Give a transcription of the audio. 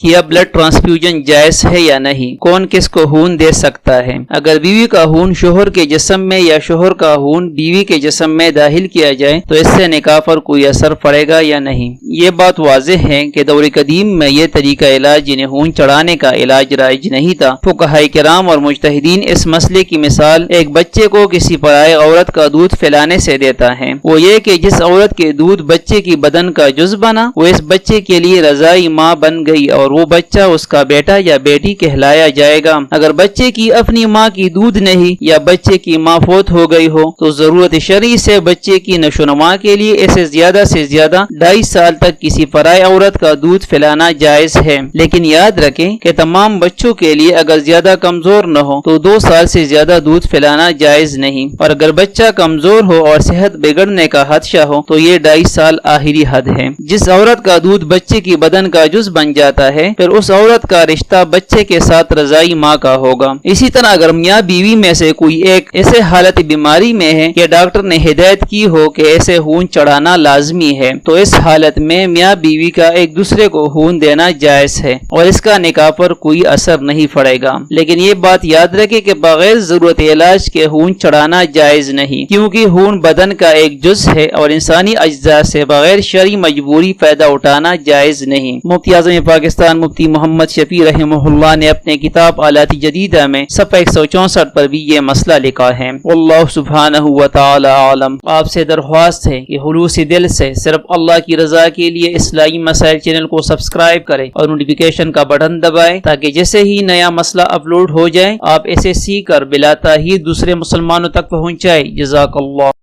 کیا blood transfusion جائز ہے یا نہیں؟ کون کس کو خون دے سکتا ہے؟ اگر بیوی کا خون شوہر کے جسم میں یا شوہر کا خون بیوی کے جسم میں داخل کیا جائے تو اس سے نکاح پر کوئی اثر پڑے گا یا نہیں؟ یہ بات واضح ہے کہ دور قدیم میں یہ طریقہ علاج یعنی خون چڑھانے کا علاج رائج نہیں تھا۔ فقہائے کرام اور مجتہدین اس مسئلے کی مثال ایک بچے کو کسی پرائے عورت کا دودھ پلانے سے دیتا ہے۔ وہ یہ کہ جس عورت کے دودھ بچے کی بدن کا جز بنا وہ اس بچے کے لیے رضائی ماں بن گئی اور وہ بچہ اس کا بیٹا یا بیٹی کہلایا جائے گا۔ اگر بچے کی اپنی ماں کی دودھ نہیں یا بچے کی ماں فوت ہو گئی ہو تو ضرورت شرعی سے بچے کی نشو و نما کے لیے اسے زیادہ سے زیادہ 2.5 سال تک کسی پرائے عورت کا دودھ پلانا جائز ہے، لیکن یاد رکھیں کہ تمام بچوں کے لیے اگر زیادہ کمزور نہ ہو تو 2 سال سے زیادہ دودھ پلانا جائز نہیں، اور اگر بچہ کمزور ہو اور صحت بگڑنے کا خدشہ ہو تو یہ 2.5 سال آخری حد ہے۔ جس عورت کا دودھ بچے کی بدن کا جز بن جاتا ہے پھر اس عورت کا رشتہ بچے کے ساتھ رضائی ماں کا ہوگا۔ اسی طرح اگر میاں بیوی میں سے کوئی ایک ایسے حالت بیماری میں ہے کہ ڈاکٹر نے ہدایت کی ہو کہ ایسے خون چڑھانا لازمی ہے تو اس حالت میں میاں بیوی کا ایک دوسرے کو خون دینا جائز ہے اور اس کا نکاح پر کوئی اثر نہیں پڑے گا، لیکن یہ بات یاد رکھے کہ بغیر ضرورت علاج کے خون چڑھانا جائز نہیں، کیونکہ خون بدن کا ایک جز ہے اور انسانی اجزاء سے بغیر شرعی مجبوری فائدہ اٹھانا جائز نہیں۔ مفتی اعظم پاکستان مفتی محمد شفیع رحمہ اللہ نے اپنے کتاب آلات جدیدہ میں صفحہ 164 پر بھی یہ مسئلہ لکھا ہے۔ واللہ سبحانہ وتعالی عالم۔ آپ سے درخواست ہے کہ خلوص دل سے صرف اللہ کی رضا کے لیے اسلامی مسائل چینل کو سبسکرائب کریں اور نوٹیفیکیشن کا بٹن دبائیں تاکہ جیسے ہی نیا مسئلہ اپلوڈ ہو جائے آپ اسے سیکھ کر بلا تاخیر دوسرے مسلمانوں تک پہنچائیں۔ جزاک اللہ۔